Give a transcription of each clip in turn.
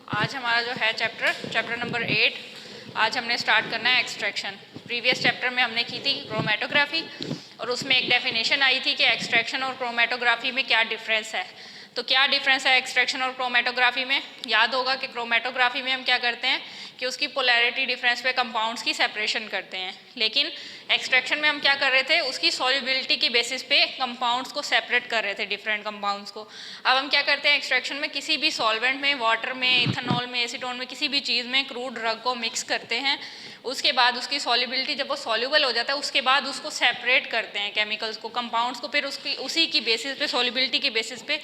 आज हमारा जो है चैप्टर नंबर 8, आज हमने स्टार्ट करना है एक्सट्रैक्शन। प्रीवियस चैप्टर में हमने की थी क्रोमेटोग्राफी और उसमें एक डेफिनेशन आई थी कि एक्सट्रैक्शन और क्रोमेटोग्राफी में क्या डिफरेंस है। तो क्या डिफरेंस है एक्सट्रैक्शन और क्रोमेटोग्राफी में? याद होगा कि क्रोमेटोग्राफी में हम क्या करते हैं कि उसकी पोलैरिटी डिफरेंस पे कंपाउंड्स की सेपरेशन करते हैं, लेकिन एक्सट्रैक्शन में हम क्या कर रहे थे, उसकी सॉल्युबिलिटी की बेसिस पे कंपाउंड्स को सेपरेट कर रहे थे, डिफरेंट कंपाउंड्स को। अब हम क्या करते हैं एक्सट्रैक्शन में, किसी भी सॉल्वेंट में, वाटर में, इथेनॉल में, एसीटोन में, किसी भी चीज़ में क्रूड ड्रग को मिक्स करते हैं। उसके बाद उसकी सॉल्युबिलिटी जब वो सॉल्युबल हो जाता है उसके बाद उसको सेपरेट करते हैं केमिकल्स को, कंपाउंड्स को, फिर उसकी उसी की बेसिस पे, सॉल्युबिलिटी की बेसिस पे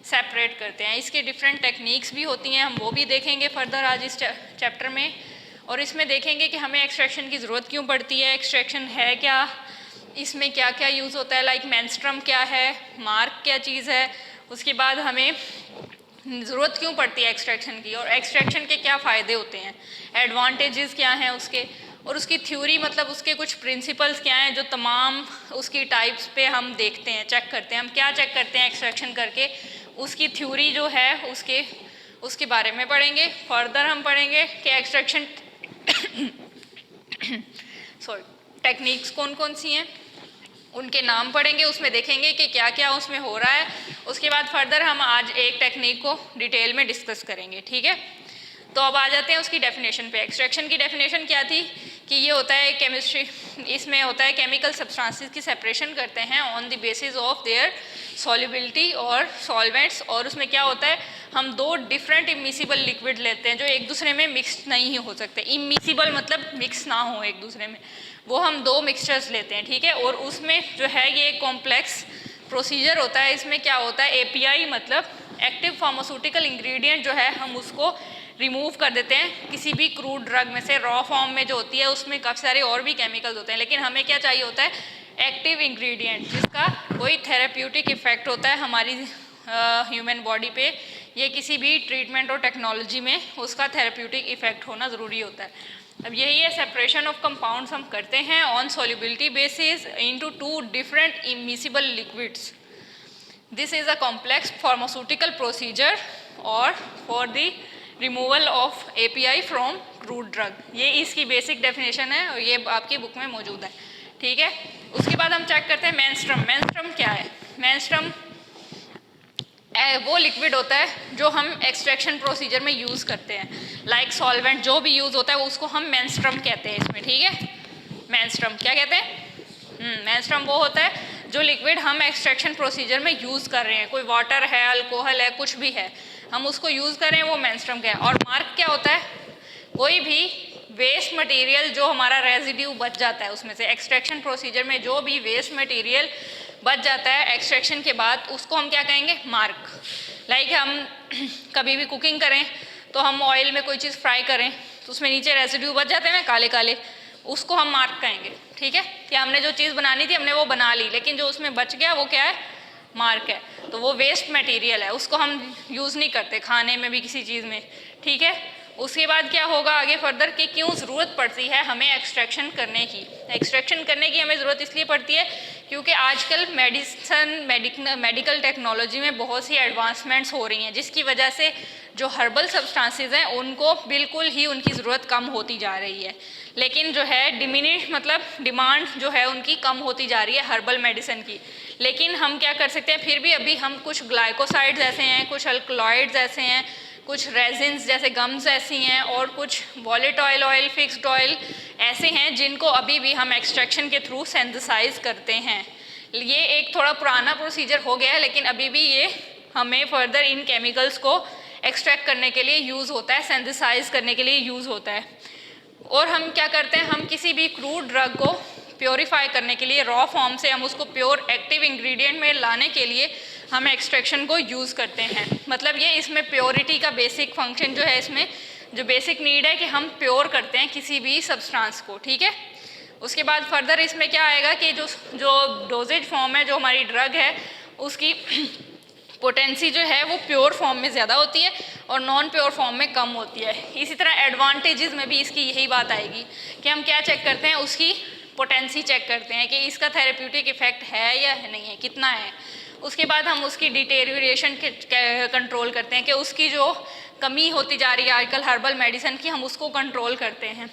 सेपरेट करते हैं। इसके डिफरेंट टेक्निक्स भी होती हैं, हम वो भी देखेंगे फर्दर आज इस चैप्टर में। और इसमें देखेंगे कि हमें एक्सट्रैक्शन की ज़रूरत क्यों पड़ती है, एक्सट्रैक्शन है क्या, इसमें क्या क्या यूज़ होता है, लाइक मेंस्ट्रम क्या है, मार्क क्या चीज़ है, उसके बाद हमें ज़रूरत क्यों पड़ती है एक्सट्रैक्शन की, और एक्सट्रैक्शन के क्या फ़ायदे होते हैं, एडवांटेजेस क्या हैं उसके, और उसकी थ्योरी मतलब उसके कुछ प्रिंसिपल्स क्या हैं जो तमाम उसकी टाइप्स पे हम देखते हैं, चेक करते हैं। हम क्या चेक करते हैं एक्सट्रैक्शन करके, उसकी थ्योरी जो है उसके बारे में पढ़ेंगे। फर्दर हम पढ़ेंगे कि एक्सट्रैक्शन सॉरी टेक्निक्स कौन कौन सी हैं, उनके नाम पढ़ेंगे, उसमें देखेंगे कि क्या क्या उसमें हो रहा है। उसके बाद फर्दर हम आज एक टेक्निक को डिटेल में डिस्कस करेंगे, ठीक है। तो अब आ जाते हैं उसकी डेफिनेशन पे। एक्सट्रैक्शन की डेफिनेशन क्या थी कि ये होता है केमिस्ट्री, इसमें होता है केमिकल सब्सटेंसेस की सेपरेशन करते हैं on the basis of their solubility और सॉल्वेंट्स। और उसमें क्या होता है, हम दो डिफरेंट इमिसिबल लिक्विड लेते हैं जो एक दूसरे में मिक्स नहीं हो सकते। इमिसिबल मतलब मिक्स ना हो एक दूसरे में, वो हम दो मिक्सचर्स लेते हैं, ठीक है। और उसमें जो है ये कॉम्प्लेक्स प्रोसीजर होता है। इसमें क्या होता है, एपीआई मतलब एक्टिव फार्मास्यूटिकल इंग्रेडिएंट जो है हम उसको रिमूव कर देते हैं किसी भी क्रूड ड्रग में से। रॉ फॉर्म में जो होती है उसमें काफ़ी सारे और भी केमिकल्स होते हैं, लेकिन हमें क्या चाहिए होता है, एक्टिव इंग्रेडिएंट जिसका कोई थेरेप्यूटिक इफेक्ट होता है हमारी ह्यूमन बॉडी पे। ये किसी भी ट्रीटमेंट और टेक्नोलॉजी में उसका थेरेप्यूटिक इफेक्ट होना ज़रूरी होता है। अब यही है सेपरेशन ऑफ कंपाउंड्स हम करते हैं on solubility basis into two different immiscible liquids. This is a complex pharmaceutical procedure और for the removal of API from crude drug. ये इसकी बेसिक डेफिनेशन है और ये आपकी बुक में मौजूद है, ठीक है। उसके बाद हम चेक करते हैं मेंस्ट्रम। मेंस्ट्रम क्या है? मेंस्ट्रम वो लिक्विड होता है जो हम एक्सट्रैक्शन प्रोसीजर में यूज़ करते हैं, लाइक सॉल्वेंट जो भी यूज़ होता है उसको हम मेंस्ट्रम कहते हैं इसमें, ठीक है। मेंस्ट्रम क्या कहते हैं? मेंस्ट्रम वो होता है जो लिक्विड हम एक्सट्रैक्शन प्रोसीजर में यूज़ कर रहे हैं, कोई वाटर है, अल्कोहल है, कुछ भी है, हम उसको यूज़ कर रहे हैं, वो मेंस्ट्रम का है। और मार्क क्या होता है? कोई भी वेस्ट मटेरियल जो हमारा रेजिड्यू बच जाता है उसमें से, एक्सट्रैक्शन प्रोसीजर में जो भी वेस्ट मटेरियल बच जाता है एक्सट्रैक्शन के बाद, उसको हम क्या कहेंगे? मार्क। लाइक हम कभी भी कुकिंग करें तो हम ऑयल में कोई चीज़ फ्राई करें तो उसमें नीचे रेजिड्यू बच जाते हैं ना काले काले, उसको हम मार्क कहेंगे, ठीक है। कि हमने जो चीज़ बनानी थी हमने वो बना ली, लेकिन जो उसमें बच गया वो क्या है? मार्क है। तो वो वेस्ट मटेरियल है, उसको हम यूज़ नहीं करते खाने में भी, किसी चीज़ में, ठीक है। उसके बाद क्या होगा आगे फर्दर कि क्यों ज़रूरत पड़ती है हमें एक्सट्रैक्शन करने की। एक्सट्रैक्शन करने की हमें ज़रूरत इसलिए पड़ती है क्योंकि आजकल मेडिकल टेक्नोलॉजी में बहुत सी एडवांसमेंट्स हो रही हैं, जिसकी वजह से जो हर्बल सब्सटेंसेस हैं उनको बिल्कुल ही उनकी ज़रूरत कम होती जा रही है। लेकिन जो है डिमिनिश मतलब डिमांड जो है उनकी कम होती जा रही है हर्बल मेडिसिन की। लेकिन हम क्या कर सकते हैं, फिर भी अभी हम कुछ ग्लाइकोसाइड्स ऐसे हैं, कुछ अल्कलॉइड्स ऐसे हैं, कुछ रेजिन्स जैसे गम्स ऐसी हैं, और कुछ वॉलेटाइल ऑयल, फिक्स्ड ऑयल ऐसे हैं जिनको अभी भी हम एक्सट्रैक्शन के थ्रू सिंथेसाइज करते हैं। ये एक थोड़ा पुराना प्रोसीजर हो गया है, लेकिन अभी भी ये हमें फर्दर इन केमिकल्स को एक्सट्रैक्ट करने के लिए यूज़ होता है, सिंथेसाइज करने के लिए यूज़ होता है। और हम क्या करते हैं, हम किसी भी क्रूड ड्रग को प्योरीफाई करने के लिए रॉ फॉर्म से हम उसको प्योर एक्टिव इंग्रेडिएंट में लाने के लिए हम एक्सट्रैक्शन को यूज़ करते हैं। मतलब ये इसमें प्योरिटी का बेसिक फंक्शन जो है, इसमें जो बेसिक नीड है कि हम प्योर करते हैं किसी भी सब्सटेंस को, ठीक है। उसके बाद फर्दर इसमें क्या आएगा कि जो डोजेज फॉर्म है, जो हमारी ड्रग है उसकी पोटेंसी जो है वो प्योर फॉर्म में ज़्यादा होती है और नॉन प्योर फॉर्म में कम होती है। इसी तरह एडवांटेजेस में भी इसकी यही बात आएगी कि हम क्या चेक करते हैं, उसकी पोटेंसी चेक करते हैं कि इसका थेरेप्यूटिक इफेक्ट है या नहीं है, कितना है। उसके बाद हम उसकी डिटेरियोरेशन कंट्रोल करते हैं कि उसकी जो कमी होती जा रही है आजकल हर्बल मेडिसिन की, हम उसको कंट्रोल करते हैं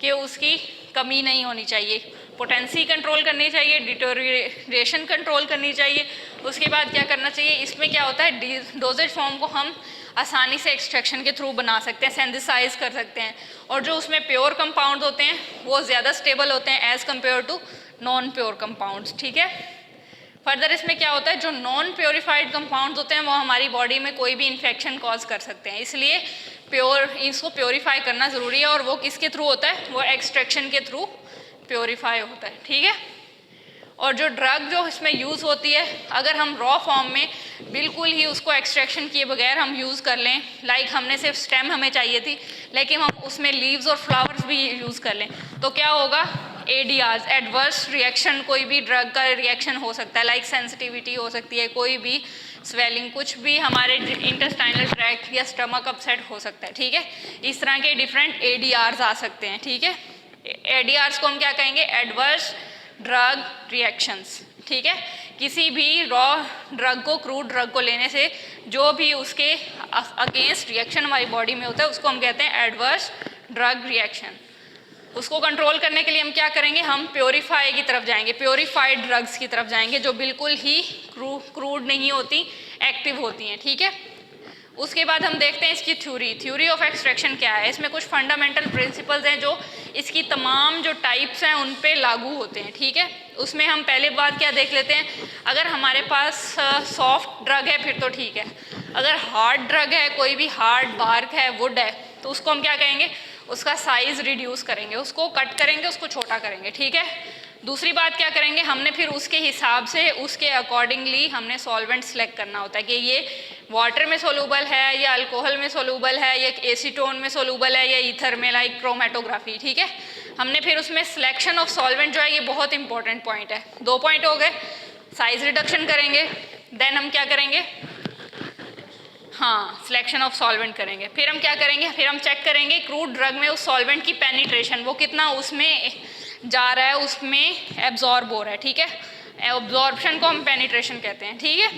कि उसकी कमी नहीं होनी चाहिए, पोटेंसी कंट्रोल करनी चाहिए, डिटोरिएशन कंट्रोल करनी चाहिए। उसके बाद क्या करना चाहिए, इसमें क्या होता है डोजेज फॉर्म को हम आसानी से एक्सट्रैक्शन के थ्रू बना सकते हैं, सिंथेसाइज कर सकते हैं, और जो उसमें प्योर कंपाउंड होते हैं वो ज़्यादा स्टेबल होते हैं as compare to non pure compounds. ठीक है, फर्दर इसमें क्या होता है, जो नॉन प्योरीफाइड कंपाउंड्स होते हैं वो हमारी बॉडी में कोई भी इन्फेक्शन कॉज कर सकते हैं, इसलिए इसको प्योरीफाई करना ज़रूरी है, और वो किसके थ्रू होता है, वो एक्सट्रैक्शन के थ्रू प्योरीफाई होता है। ठीक है, और जो ड्रग जो इसमें यूज़ होती है, अगर हम रॉ फॉर्म में बिल्कुल ही उसको एक्सट्रैक्शन किए बगैर हम यूज़ कर लें, लाइक हमने सिर्फ स्टेम हमें चाहिए थी लेकिन हम उसमें लीव्स और फ्लावर्स भी यूज़ कर लें, तो क्या होगा, ADRs एडवर्स रिएक्शन, कोई भी ड्रग का रिएक्शन हो सकता है, लाइक सेंसिटिविटी हो सकती है, कोई भी स्वेलिंग, कुछ भी हमारे इंटेस्टाइनल ट्रैक्ट या स्टमक अपसेट हो सकता है। ठीक है, इस तरह के डिफरेंट ADRs आ सकते हैं। ठीक है, ADRs को हम क्या कहेंगे, एडवर्स ड्रग रिएक्शंस। ठीक है, किसी भी रॉ ड्रग को, क्रूड ड्रग को लेने से जो भी उसके अगेंस्ट रिएक्शन हमारी बॉडी में होता है उसको हम कहते हैं एडवर्स ड्रग रिएक्शन। उसको कंट्रोल करने के लिए हम क्या करेंगे, हम प्योरीफाई की तरफ जाएंगे, प्योरीफाइड ड्रग्स की तरफ जाएंगे जो बिल्कुल ही क्रूड नहीं होती, एक्टिव होती हैं। ठीक है, उसके बाद हम देखते हैं इसकी थ्योरी ऑफ एक्सट्रैक्शन क्या है। इसमें कुछ फंडामेंटल प्रिंसिपल्स हैं जो इसकी तमाम जो टाइप्स हैं उन पे लागू होते हैं। ठीक है, उसमें हम पहले बात क्या देख लेते हैं, अगर हमारे पास सॉफ्ट ड्रग है फिर तो ठीक है, अगर हार्ड ड्रग है, कोई भी हार्ड बार्क है, वुड है, तो उसको हम क्या कहेंगे, उसका साइज़ रिड्यूस करेंगे, उसको कट करेंगे, उसको छोटा करेंगे। ठीक है, दूसरी बात क्या करेंगे, हमने फिर उसके हिसाब से उसके अकॉर्डिंगली हमने सॉल्वेंट सेलेक्ट करना होता है कि ये वाटर में सोलूबल है या अल्कोहल में सोलूबल है या एसीटोन में सोलूबल है या ईथर में, लाइक क्रोमेटोग्राफी। ठीक है, हमने फिर उसमें सिलेक्शन ऑफ सॉल्वेंट जो है ये बहुत इंपॉर्टेंट पॉइंट है। 2 पॉइंट हो गए, साइज रिडक्शन करेंगे, देन हम क्या करेंगे, हाँ, सिलेक्शन ऑफ सॉल्वेंट करेंगे, फिर हम क्या करेंगे, फिर हम चेक करेंगे क्रूड ड्रग में उस सॉल्वेंट की पेनिट्रेशन, वो कितना उसमें जा रहा है, उसमें एब्जॉर्ब हो रहा है। ठीक है, एब्जॉर्प्शन को हम पेनिट्रेशन कहते हैं। ठीक है,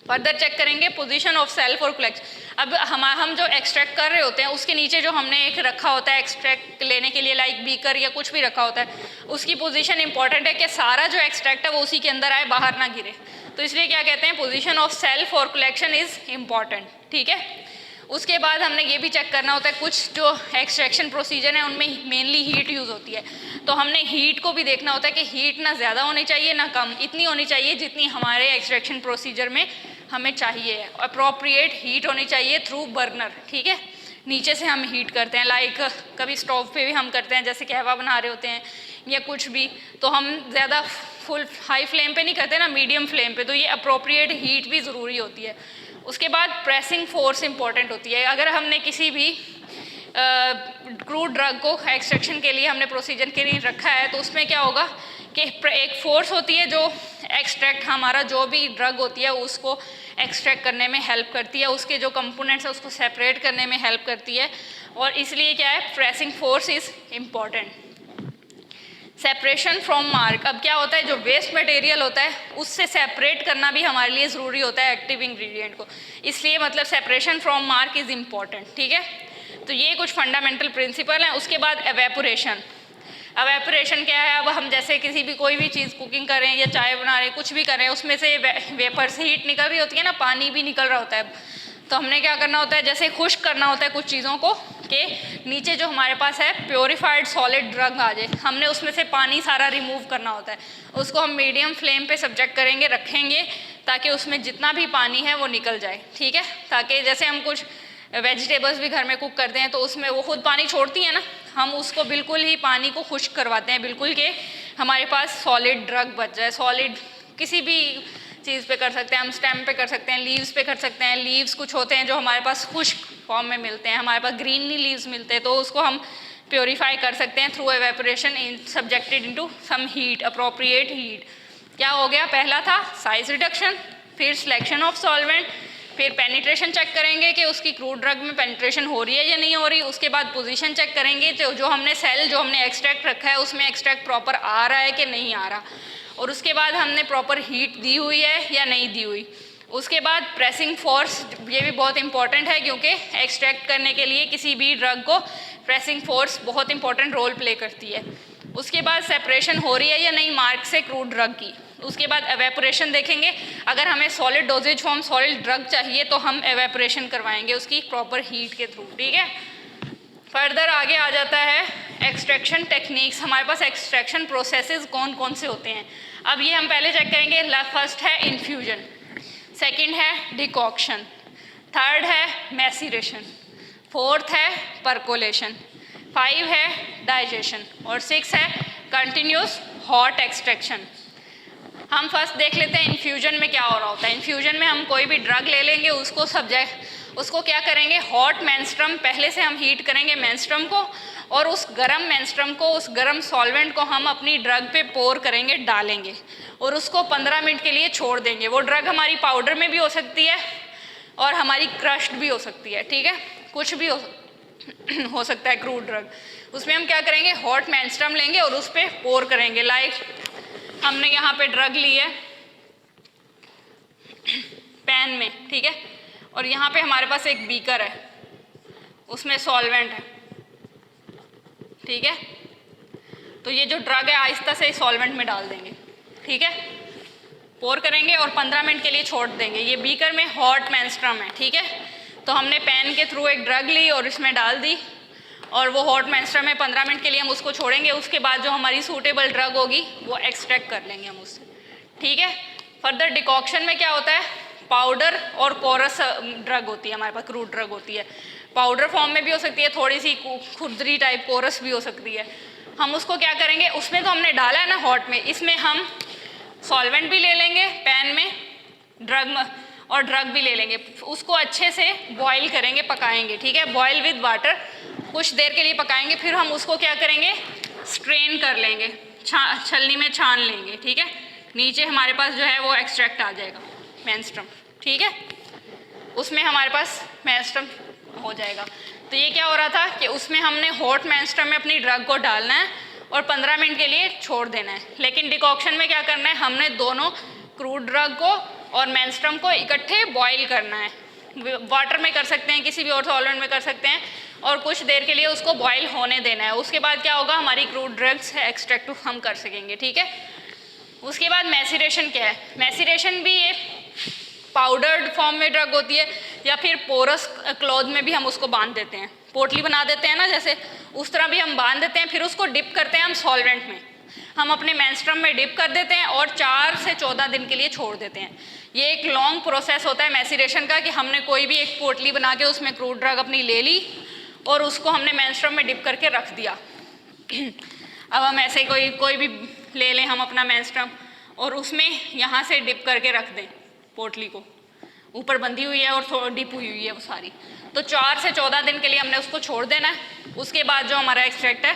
फर्दर चेक करेंगे पोजीशन ऑफ सेल्फ और कलेक्ट। अब हम जो एक्सट्रैक्ट कर रहे होते हैं उसके नीचे जो हमने एक रखा होता है एक्सट्रैक्ट लेने के लिए, लाइक बीकर या कुछ भी रखा होता है, उसकी पोजीशन इंपॉर्टेंट है कि सारा जो एक्सट्रैक्ट है वो उसी के अंदर आए, बाहर ना गिरे, तो इसलिए क्या कहते हैं, पोजीशन ऑफ सेल्फ और कलेक्शन इज़ इम्पॉर्टेंट। ठीक है, उसके बाद हमने ये भी चेक करना होता है, कुछ जो एक्सट्रैक्शन प्रोसीजर है उनमें मेनली हीट यूज़ होती है, तो हमने हीट को भी देखना होता है कि हीट ना ज़्यादा होनी चाहिए ना कम, इतनी होनी चाहिए जितनी हमारे एक्सट्रैक्शन प्रोसीजर में हमें चाहिए, अप्रोप्रिएट हीट होनी चाहिए थ्रू बर्नर। ठीक है, नीचे से हम हीट करते हैं, लाइक कभी स्टोव पे भी हम करते हैं, जैसे कहवा बना रहे होते हैं या कुछ भी, तो हम ज़्यादा फुल हाई फ्लेम पे नहीं करते ना, मीडियम फ्लेम पे, तो ये अप्रोप्रिएट हीट भी ज़रूरी होती है। उसके बाद प्रेसिंग फोर्स इंपॉर्टेंट होती है, अगर हमने किसी भी क्रूड ड्रग को एक्सट्रैक्शन के लिए हमने प्रोसीजर के लिए रखा है, तो उसमें क्या होगा कि एक फोर्स होती है जो एक्सट्रैक्ट हमारा जो भी ड्रग होती है उसको एक्सट्रैक्ट करने में हेल्प करती है, उसके जो कंपोनेंट्स है उसको सेपरेट करने में हेल्प करती है, और इसलिए क्या है, pressing force is important. Separation from mark, अब क्या होता है, जो वेस्ट मटेरियल होता है उससे सेपरेट करना भी हमारे लिए ज़रूरी होता है एक्टिव इंग्रेडिएंट को, इसलिए मतलब separation from mark is important. ठीक है, तो ये कुछ फंडामेंटल प्रिंसिपल हैं। उसके बाद एवेपोरेशन, एवेपोरेशन क्या है, अब हम जैसे किसी भी कोई भी चीज़ कुकिंग कर रहे हैं या चाय बना रहे हैं, कुछ भी कर रहे हैं, उसमें से वेपर से हीट निकल रही होती है ना, पानी भी निकल रहा होता है, तो हमने क्या करना होता है, जैसे खुश्क करना होता है कुछ चीज़ों को कि नीचे जो हमारे पास है प्योरीफाइड सॉलिड ड्रग आ जाए, हमने उसमें से पानी सारा रिमूव करना होता है, उसको हम मीडियम फ्लेम पे सब्जेक्ट करेंगे, रखेंगे, ताकि उसमें जितना भी पानी है वो निकल जाए। ठीक है, ताकि जैसे हम कुछ वेजिटेबल्स भी घर में कुक करते हैं तो उसमें वो खुद पानी छोड़ती है ना, हम उसको बिल्कुल ही पानी को खुश्क करवाते हैं बिल्कुल, कि हमारे पास सॉलिड ड्रग बच जाए। सॉलिड किसी भी चीज़ पे कर सकते हैं, हम स्टेम पे कर सकते हैं, लीव्स पे कर सकते हैं, लीव्स कुछ होते हैं जो हमारे पास खुश्क फॉर्म में मिलते हैं, हमारे पास ग्रीनली लीव्स मिलते हैं, तो उसको हम प्योरीफाई कर सकते हैं through evaporation subjected into some heat, appropriate heat. क्या हो गया, पहला था साइज रिडक्शन, फिर सिलेक्शन ऑफ सॉल्वेंट, फिर पेनिट्रेशन चेक करेंगे कि उसकी क्रूड ड्रग में पेनिट्रेशन हो रही है या नहीं हो रही, उसके बाद पोजीशन चेक करेंगे तो जो हमने सेल जो हमने एक्सट्रैक्ट रखा है उसमें एक्सट्रैक्ट प्रॉपर आ रहा है कि नहीं आ रहा, और उसके बाद हमने प्रॉपर हीट दी हुई है या नहीं दी हुई, उसके बाद प्रेसिंग फोर्स, ये भी बहुत इंपॉर्टेंट है क्योंकि एक्सट्रैक्ट करने के लिए किसी भी ड्रग को प्रेसिंग फोर्स बहुत इंपॉर्टेंट रोल प्ले करती है। उसके बाद सेपरेशन हो रही है या नहीं मार्क से क्रूड ड्रग की। उसके बाद एवेपोरेशन देखेंगे, अगर हमें solid doses form solid drug चाहिए तो हम एवेपोरेशन करवाएंगे उसकी प्रॉपर हीट के थ्रू, ठीक है। फर्दर आगे आ जाता है एक्सट्रैक्शन टेक्निक्स। हमारे पास एक्सट्रैक्शन प्रोसेसेस कौन कौन से होते हैं, अब ये हम पहले चेक करेंगे। फर्स्ट है इन्फ्यूजन, सेकंड है डिकॉक्शन, थर्ड है मैसीरेशन, फोर्थ है परकोलेशन, 5 है डाइजेशन और 6 है कंटिन्यूस हॉट एक्सट्रैक्शन। हम फर्स्ट देख लेते हैं इन्फ्यूजन में क्या हो रहा होता है। इन्फ्यूजन में हम कोई भी ड्रग ले लेंगे, उसको क्या करेंगे, हॉट मेंस्ट्रम पहले से हम हीट करेंगे मेंस्ट्रम को, और उस गर्म मेंस्ट्रम को, उस गर्म सॉल्वेंट को हम अपनी ड्रग पे पोर करेंगे, डालेंगे और उसको 15 मिनट के लिए छोड़ देंगे। वो ड्रग हमारी पाउडर में भी हो सकती है और हमारी क्रश्ड भी हो सकती है, ठीक है, कुछ भी हो सकता है क्रूड ड्रग। उसमें हम क्या करेंगे, हॉट मेंस्ट्रम लेंगे और उस पर पोर करेंगे। लाइक हमने यहाँ पे ड्रग ली है पैन में, ठीक है, और यहाँ पे हमारे पास एक बीकर है, उसमें सॉल्वेंट है, ठीक है। तो ये जो ड्रग है आहिस्ता से सॉल्वेंट में डाल देंगे, ठीक है, पोर करेंगे और 15 मिनट के लिए छोड़ देंगे। ये बीकर में हॉट मेंस्ट्रम है, ठीक है। तो हमने पैन के थ्रू एक ड्रग ली और इसमें डाल दी और वो हॉट मेंस्ट्रम में 15 मिनट के लिए हम उसको छोड़ेंगे। उसके बाद जो हमारी सूटेबल ड्रग होगी वो एक्सट्रैक्ट कर लेंगे हम उससे, ठीक है। फर्दर डिकॉक्शन में क्या होता है, पाउडर और कोरस ड्रग होती है हमारे पास, क्रूड ड्रग होती है, पाउडर फॉर्म में भी हो सकती है, थोड़ी सी खुरदरी टाइप कोरस भी हो सकती है। हम उसको क्या करेंगे, उसमें तो हमने डाला है ना हॉट में, इसमें हम सॉल्वेंट भी ले लेंगे पैन में, ड्रग भी ले लेंगे, उसको अच्छे से बॉईल करेंगे, पकाएंगे, ठीक है, बॉयल विद वाटर, कुछ देर के लिए पकाएंगे। फिर हम उसको क्या करेंगे, स्ट्रेन कर लेंगे, छलनी में छान लेंगे, ठीक है। नीचे हमारे पास जो है वो एक्सट्रैक्ट आ जाएगा मेंस्ट्रम, ठीक है, उसमें हमारे पास मेंस्ट्रम हो जाएगा। तो ये क्या हो रहा था कि उसमें हमने हॉट मेंस्ट्रम में अपनी ड्रग को डालना है और 15 मिनट के लिए छोड़ देना है। लेकिन डिकॉक्शन में क्या करना है, हमने दोनों क्रूड ड्रग को और मेंस्ट्रम को इकट्ठे बॉईल करना है। वाटर में कर सकते हैं, किसी भी और सॉल्वेंट में कर सकते हैं, और कुछ देर के लिए उसको बॉईल होने देना है। उसके बाद क्या होगा, हमारी क्रूड ड्रग्स एक्सट्रैक्ट हम कर सकेंगे, ठीक है। उसके बाद मैसीरेशन क्या है, मैसीरेशन भी ये पाउडर्ड फॉर्म में ड्रग होती है या फिर पोरस क्लॉथ में भी हम उसको बांध देते हैं, पोटली बना देते हैं ना जैसे, उस तरह भी हम बांध देते हैं। फिर उसको डिप करते हैं हम सॉल्वेंट में, हम अपने मेंस्ट्रम में डिप कर देते हैं और 4 से 14 दिन के लिए छोड़ देते हैं। ये एक लॉन्ग प्रोसेस होता है मैसीरेशन का, कि हमने कोई भी एक पोटली बना के उसमें क्रूड ड्रग अपनी ले ली और उसको हमने मेंस्ट्रम में डिप करके रख दिया। अब हम ऐसे कोई भी ले लें हम अपना मेंस्ट्रम और उसमें यहाँ से डिप करके रख दें, पोटली को ऊपर बंधी हुई है और डिप हुई है वो सारी, तो 4 से 14 दिन के लिए हमने उसको छोड़ देना है। उसके बाद जो हमारा एक्सट्रैक्ट है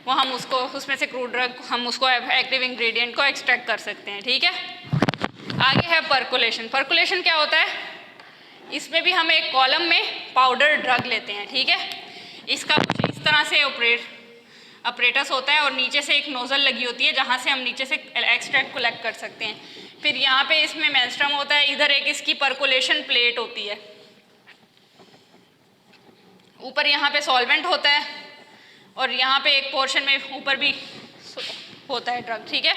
वो हम उसको, उसमें से क्रूड ड्रग हम उसको एक्टिव इंग्रेडिएंट को एक्सट्रैक्ट कर सकते हैं, ठीक है। आगे है परकोलेशन। परकोलेशन क्या होता है, इसमें भी हम एक कॉलम में पाउडर ड्रग लेते हैं, ठीक है। इसका कुछ इस तरह से ऑपरेटस होता है और नीचे से एक नोजल लगी होती है जहाँ से हम नीचे से एक्सट्रैक्ट कलेक्ट कर सकते हैं। फिर यहाँ पे इसमें मेंस्ट्रम होता है, इधर एक इसकी परकोलेशन प्लेट होती है, ऊपर यहाँ पे सॉल्वेंट होता है और यहाँ पे एक पोर्शन में ऊपर भी होता है ड्रग, ठीक है।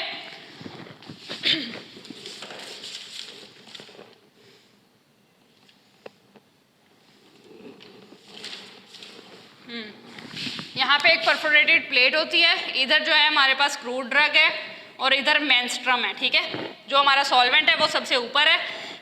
यहाँ पे एक परफोरेटेड प्लेट होती है, इधर जो है हमारे पास क्रूड ड्रग है और इधर मेंस्ट्रम है, ठीक है। जो हमारा सॉल्वेंट है वो सबसे ऊपर है,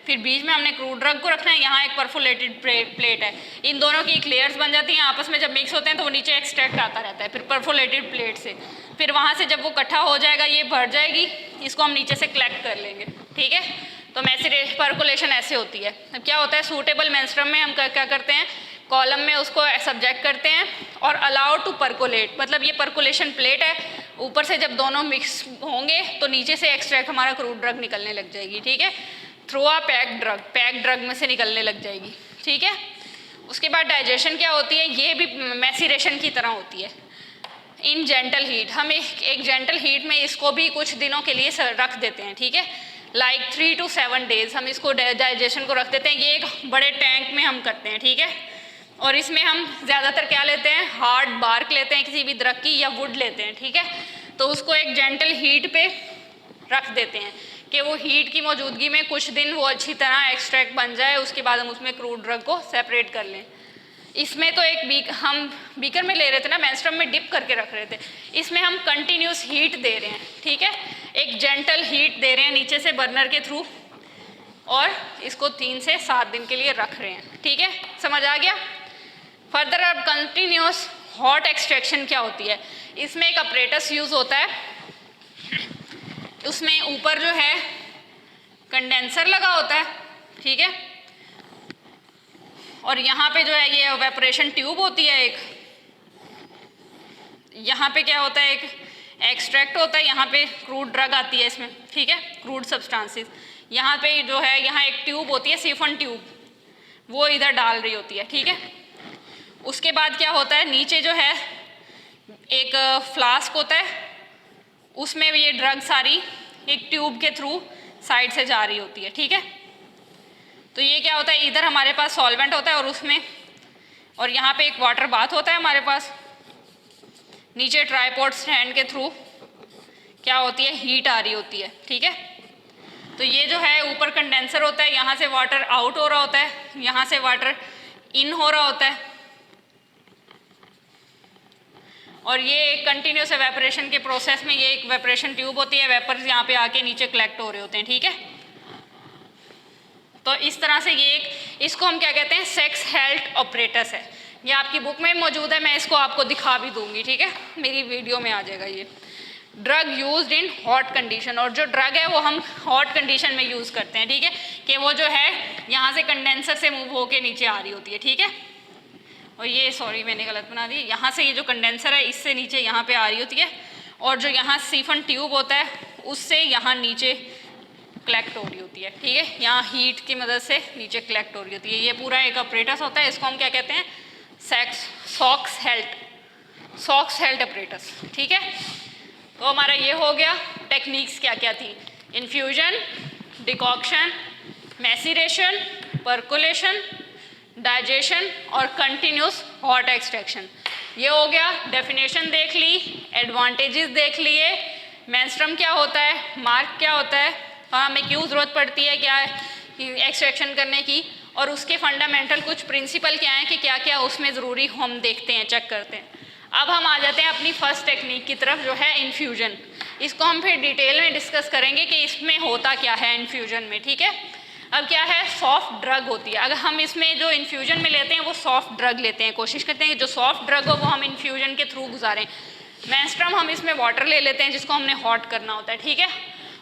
फिर बीच में हमने क्रूड ड्रग को रखना है, यहाँ एक परफोरेटेड प्लेट है। इन दोनों की एक लेयर्स बन जाती हैं, आपस में जब मिक्स होते हैं तो वो नीचे एक्सट्रैक्ट आता रहता है फिर परफोरेटेड प्लेट से। फिर वहाँ से जब वो इकट्ठा हो जाएगा, ये भर जाएगी, इसको हम नीचे से कलेक्ट कर लेंगे, ठीक है। तो मैसीरेशन परकोलेशन ऐसे होती है। अब क्या होता है, सूटेबल मेंस्ट्रम में हम क्या करते हैं, कॉलम में उसको सब्जेक्ट करते हैं और अलाउ टू परकोलेट, मतलब ये परकोलेशन प्लेट है, ऊपर से जब दोनों मिक्स होंगे तो नीचे से एक्सट्रैक्ट हमारा क्रूड ड्रग निकलने लग जाएगी, ठीक है। थ्रू अ पैक ड्रग में से निकलने लग जाएगी, ठीक है। उसके बाद डाइजेशन क्या होती है, ये भी मैसीरेशन की तरह होती है इन जेंटल हीट। हम एक जेंटल हीट में इसको भी कुछ दिनों के लिए रख देते हैं, ठीक है। लाइक 3 to 7 डेज हम इसको डाइजेशन को रख देते हैं। ये एक बड़े टैंक में हम करते हैं, ठीक है। और इसमें हम ज़्यादातर क्या लेते हैं, हार्ड बार्क लेते हैं किसी भी दरख्त की, या वुड लेते हैं, ठीक है। तो उसको एक जेंटल हीट पे रख देते हैं कि वो हीट की मौजूदगी में कुछ दिन वो अच्छी तरह एक्सट्रैक्ट बन जाए, उसके बाद हम उसमें क्रूड ड्रग को सेपरेट कर लें। इसमें तो हम बीकर में ले रहे थे ना, मेंस्ट्रुम में डिप करके रख रहे थे, इसमें हम कंटिन्यूस हीट दे रहे हैं, ठीक है। एक जेंटल हीट दे रहे हैं नीचे से बर्नर के थ्रू, और इसको 3 से 7 दिन के लिए रख रहे हैं, ठीक है। समझ आ गया। फर्दर अब कंटिन्यूस हॉट एक्सट्रैक्शन क्या होती है, इसमें एक अपरेटस यूज़ होता है। उसमें ऊपर जो है कंडेंसर लगा होता है, ठीक है। और यहाँ पे जो है ये एवेपोरेशन ट्यूब होती है एक, यहाँ पे क्या होता है, एक एक्सट्रैक्ट होता है, यहाँ पे क्रूड ड्रग आती है इसमें, ठीक है, क्रूड सब्सटेंसेस। यहाँ पे जो है यहाँ एक ट्यूब होती है, सिफन ट्यूब, वो इधर डाल रही होती है, ठीक है। उसके बाद क्या होता है, नीचे जो है एक फ्लास्क होता है, उसमें ये ड्रग सारी एक ट्यूब के थ्रू साइड से जा रही होती है, ठीक है। तो ये क्या होता है, इधर हमारे पास सॉल्वेंट होता है और उसमें, और यहाँ पे एक वाटर बाथ होता है हमारे पास। नीचे ट्राइपॉड स्टैंड के थ्रू क्या होती है, हीट आ रही होती है, ठीक है। तो ये जो है ऊपर कंडेंसर होता है, यहाँ से वाटर आउट हो रहा होता है, यहाँ से वाटर इन हो रहा होता है, और ये एक कंटिन्यूस एवेपोरेशन के प्रोसेस में ये एक वेपोरेशन ट्यूब होती है, वेपर्स यहाँ पे आके नीचे कलेक्ट हो रहे होते हैं, ठीक है। तो इस तरह से ये एक, इसको हम क्या कहते हैं, सेक्स हेल्थ ऑपरेटस है। ये आपकी बुक में मौजूद है, मैं इसको आपको दिखा भी दूंगी, ठीक है, मेरी वीडियो में आ जाएगा। ये drug used in hot condition, और जो ड्रग है वो हम हॉट कंडीशन में यूज़ करते हैं, ठीक है, कि वो जो है यहाँ से कंडेंसर से मूव होके नीचे आ रही होती है, ठीक है। और ये सॉरी मैंने गलत बना दी, यहाँ से ये जो कंडेंसर है इससे नीचे यहाँ पे आ रही होती है, और जो यहाँ सिफन ट्यूब होता है उससे यहाँ नीचे कलेक्ट हो रही होती है, ठीक है। यहाँ हीट की मदद से नीचे कलेक्ट हो रही होती है। ये पूरा एक अपरेटस होता है, इसको हम क्या कहते हैं, सॉक्स हेल्थ अपरेटस, ठीक है। तो हमारा ये हो गया। टेक्निक्स क्या क्या थी, infusion, decoction, maceration, percolation, digestion और कंटिन्यूस हॉट एक्सट्रैक्शन। ये हो गया, डेफिनेशन देख ली, एडवांटेजेस देख लिए, मेंस्ट्रुम क्या होता है, मार्क क्या होता है, और हमें क्यों ज़रूरत पड़ती है क्या एक्सट्रैक्शन करने की, और उसके फंडामेंटल कुछ प्रिंसिपल क्या हैं कि क्या क्या उसमें ज़रूरी हम देखते हैं, चेक करते हैं। अब हम आ जाते हैं अपनी फर्स्ट टेक्निक की तरफ, जो है इन्फ्यूजन। इसको हम फिर डिटेल में डिस्कस करेंगे कि इसमें होता क्या है इन्फ्यूजन में, ठीक है। अब क्या है, सॉफ्ट ड्रग होती है। अगर हम इसमें जो इन्फ्यूजन में लेते हैं वो सॉफ्ट ड्रग लेते हैं, कोशिश करते हैं कि जो सॉफ्ट ड्रग हो वो हम इन्फ्यूजन के थ्रू गुजारें। मेंस्ट्रुम हम इसमें वाटर ले लेते हैं जिसको हमने हॉट करना होता है, ठीक है।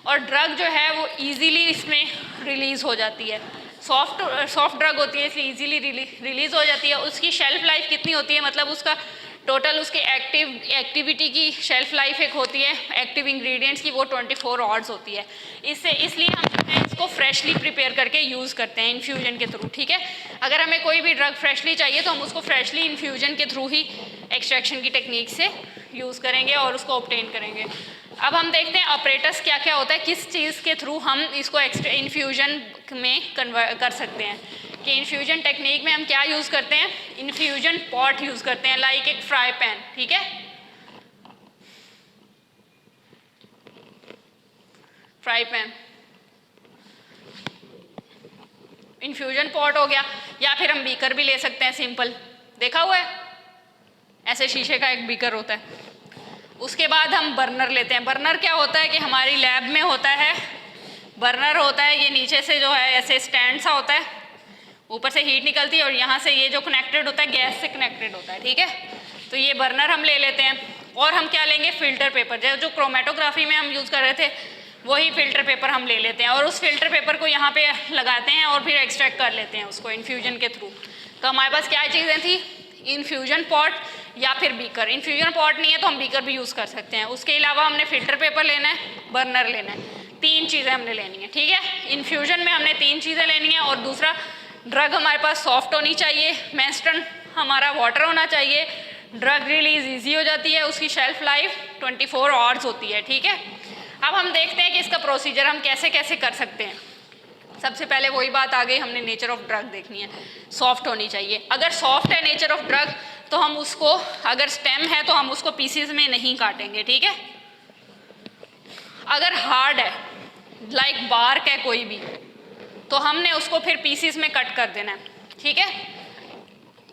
और ड्रग जो है वो ईजीली इसमें रिलीज़ हो जाती है, सॉफ्ट ड्रग होती है इसलिए ईजीली रिलीज़ हो जाती है। उसकी शेल्फ लाइफ कितनी होती है, मतलब उसका टोटल उसके एक्टिविटी की शेल्फ लाइफ एक होती है एक्टिव इंग्रेडिएंट्स की, वो 24 आवर्स होती है। इसलिए हम इसको फ्रेशली प्रिपेयर करके यूज़ करते हैं इन्फ्यूजन के थ्रू, ठीक है। अगर हमें कोई भी ड्रग फ्रेशली चाहिए तो हम उसको फ्रेशली इन्फ्यूजन के थ्रू ही एक्सट्रैक्शन की टेक्निक से यूज़ करेंगे और उसको ऑब्टेन करेंगे। अब हम देखते हैं ऑपरेटर्स क्या क्या होता है, किस चीज़ के थ्रू हम इसको इन्फ्यूजन में कन्वर्ट कर सकते हैं। कि इन्फ्यूजन टेक्निक में हम क्या यूज़ करते हैं, इन्फ्यूजन पॉट यूज़ करते हैं, लाइक एक फ्राई पैन, ठीक है, फ्राई पैन इन्फ्यूजन पॉट हो गया। या फिर हम बीकर भी ले सकते हैं, सिंपल, देखा हुआ है, ऐसे शीशे का एक बीकर होता है। उसके बाद हम बर्नर लेते हैं। बर्नर क्या होता है कि हमारी लैब में होता है, बर्नर होता है, ये नीचे से जो है ऐसे स्टैंड सा होता है, ऊपर से हीट निकलती है और यहाँ से ये जो कनेक्टेड होता है गैस से कनेक्टेड होता है, ठीक है। तो ये बर्नर हम ले लेते हैं। और हम क्या लेंगे, फिल्टर पेपर, जो क्रोमेटोग्राफी में हम यूज़ कर रहे थे वही फिल्टर पेपर हम ले लेते हैं, और उस फिल्टर पेपर को यहाँ पे लगाते हैं और फिर एक्सट्रैक्ट कर लेते हैं उसको इन्फ्यूजन के थ्रू। तो हमारे पास क्या चीज़ें थी, इन्फ्यूजन पॉट या फिर बीकर। इन्फ्यूजन पॉट नहीं है तो हम बीकर भी यूज़ कर सकते हैं। उसके अलावा हमने फिल्टर पेपर लेना है, बर्नर लेना है, 3 चीज़ें हमने लेनी है, ठीक है। इन्फ्यूजन में हमने 3 चीज़ें लेनी है, और दूसरा ड्रग हमारे पास सॉफ्ट होनी चाहिए, मेंस्ट्रुम हमारा वाटर होना चाहिए, ड्रग रिलीज ईजी हो जाती है, उसकी शेल्फ लाइफ 24 आवर्स होती है, ठीक है। अब हम देखते हैं कि इसका प्रोसीजर हम कैसे कैसे कर सकते हैं। सबसे पहले वही बात आ गई, हमने नेचर ऑफ ड्रग देखनी है, सॉफ्ट होनी चाहिए। अगर सॉफ्ट है नेचर ऑफ ड्रग तो हम उसको, अगर स्टेम है तो हम उसको पीसीज में नहीं काटेंगे, ठीक है। अगर हार्ड है लाइक बार्क है कोई भी, तो हमने उसको फिर पीसीज में कट कर देना है, ठीक है।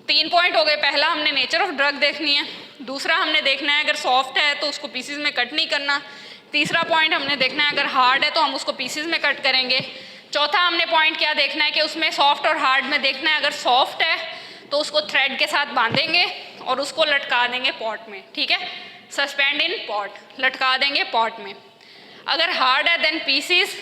3 पॉइंट हो गए। पहला हमने नेचर ऑफ ड्रग देखनी है, दूसरा हमने देखना है अगर सॉफ्ट है तो उसको पीसीज में कट नहीं करना, तीसरा पॉइंट हमने देखना है अगर हार्ड है तो हम उसको पीसीज में कट करेंगे, चौथा हमने पॉइंट क्या देखना है कि उसमें सॉफ्ट और हार्ड में देखना है अगर सॉफ्ट है तो उसको थ्रेड के साथ बांधेंगे और उसको लटका देंगे पॉट में, ठीक है। सस्पेंड इन पॉट, लटका देंगे पॉट में। अगर हार्ड है देन पीसीज,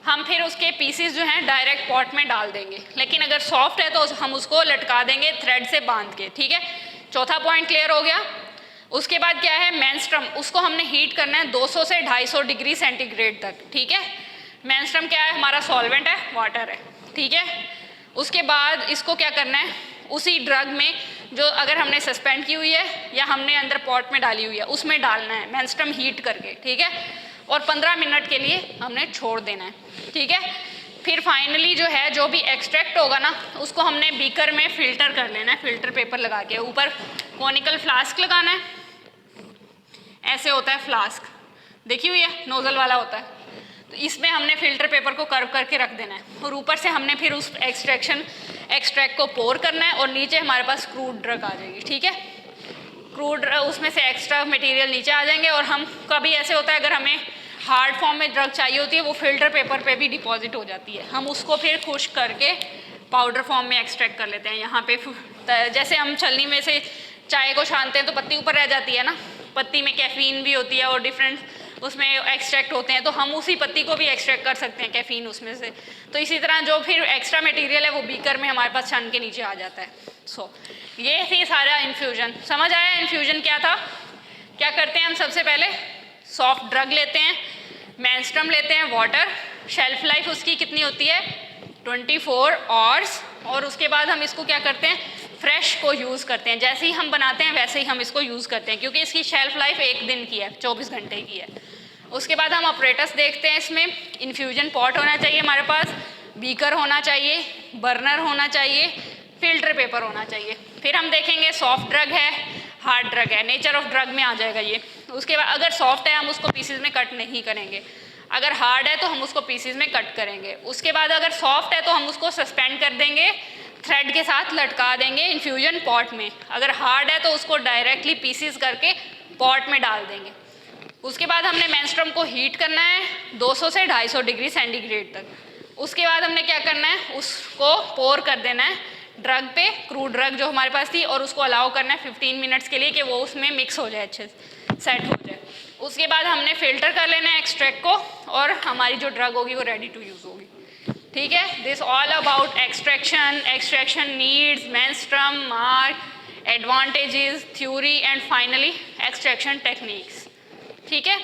हम फिर उसके पीसीज जो हैं डायरेक्ट पॉट में डाल देंगे। लेकिन अगर सॉफ्ट है तो हम उसको लटका देंगे थ्रेड से बांध के, ठीक है। चौथा पॉइंट क्लियर हो गया। उसके बाद क्या है, मेंस्ट्रुम, उसको हमने हीट करना है 200 से 250 डिग्री सेंटीग्रेड तक, ठीक है। मेंस्ट्रुम क्या है, हमारा सॉल्वेंट है, वाटर है, ठीक है। उसके बाद इसको क्या करना है, उसी ड्रग में जो अगर हमने सस्पेंड की हुई है या हमने अंदर पॉट में डाली हुई है उसमें डालना है मेंस्ट्रुम हीट करके, ठीक है। और 15 मिनट के लिए हमने छोड़ देना है, ठीक है। फिर फाइनली जो है, जो भी एक्सट्रैक्ट होगा ना, उसको हमने बीकर में फिल्टर कर लेना है, फिल्टर पेपर लगा के। ऊपर कॉनिकल फ्लास्क लगाना है, ऐसे होता है फ्लास्क, देखी हुई है, नोजल वाला होता है। तो इसमें हमने फिल्टर पेपर को कर्व करके रख देना है और ऊपर से हमने फिर उस एक्सट्रैक्ट को पोर करना है और नीचे हमारे पास क्रूड ड्रग आ जाएगी, ठीक है। क्रूड उसमें से एक्स्ट्रा मटेरियल नीचे आ जाएंगे। और हम कभी ऐसे होता है अगर हमें हार्ड फॉर्म में ड्रग चाहिए होती है, वो फिल्टर पेपर पे भी डिपॉजिट हो जाती है, हम उसको फिर खुश्क करके पाउडर फॉर्म में एक्सट्रैक्ट कर लेते हैं। यहाँ पे जैसे हम छलनी में से चाय को छानते हैं तो पत्ती ऊपर रह जाती है ना, पत्ती में कैफीन भी होती है और डिफरेंट उसमें एक्सट्रैक्ट होते हैं, तो हम उसी पत्ती को भी एक्सट्रैक्ट कर सकते हैं कैफीन उसमें से। तो इसी तरह जो फिर एक्स्ट्रा मटेरियल है वो बीकर में हमारे पास छान के नीचे आ जाता है। ये थी सारा इन्फ्यूजन। समझ आया इन्फ्यूजन क्या था? क्या करते हैं हम, सबसे पहले सॉफ्ट ड्रग लेते हैं, मेंस्ट्रुम लेते हैं, वाटर, शेल्फ लाइफ उसकी कितनी होती है 24 आवर्स, और उसके बाद हम इसको क्या करते हैं, फ्रेश को यूज़ करते हैं। जैसे ही हम बनाते हैं वैसे ही हम इसको यूज़ करते हैं, क्योंकि इसकी शेल्फ लाइफ 1 दिन की है, 24 घंटे की है। उसके बाद हम ऑपरेटर्स देखते हैं, इसमें इन्फ्यूजन पॉट होना चाहिए हमारे पास, बीकर होना चाहिए, बर्नर होना चाहिए, फिल्टर पेपर होना चाहिए। फिर हम देखेंगे सॉफ्ट ड्रग है, हार्ड ड्रग है, नेचर ऑफ ड्रग में आ जाएगा ये। उसके बाद अगर सॉफ्ट है हम उसको पीसेज में कट नहीं करेंगे, अगर हार्ड है तो हम उसको पीसेज में कट करेंगे। उसके बाद अगर सॉफ्ट है तो हम उसको सस्पेंड कर देंगे, थ्रेड के साथ लटका देंगे इन्फ्यूजन पॉट में। अगर हार्ड है तो उसको डायरेक्टली पीसेज करके पॉट में डाल देंगे। उसके बाद हमने मेंस्ट्रुम को हीट करना है 200 से 250 डिग्री सेंटीग्रेड तक। उसके बाद हमने क्या करना है, उसको पोर कर देना है ड्रग पे, क्रूड ड्रग जो हमारे पास थी, और उसको अलाउ करना है 15 मिनट्स के लिए कि वो उसमें मिक्स हो जाए, अच्छे से सेट हो जाए। उसके बाद हमने फिल्टर कर लेना है एक्सट्रैक्ट को, और हमारी जो ड्रग होगी वो रेडी टू यूज़ होगी, ठीक है। This all about extraction needs, menstruum, mark, advantages, theory and finally extraction techniques, ठीक है।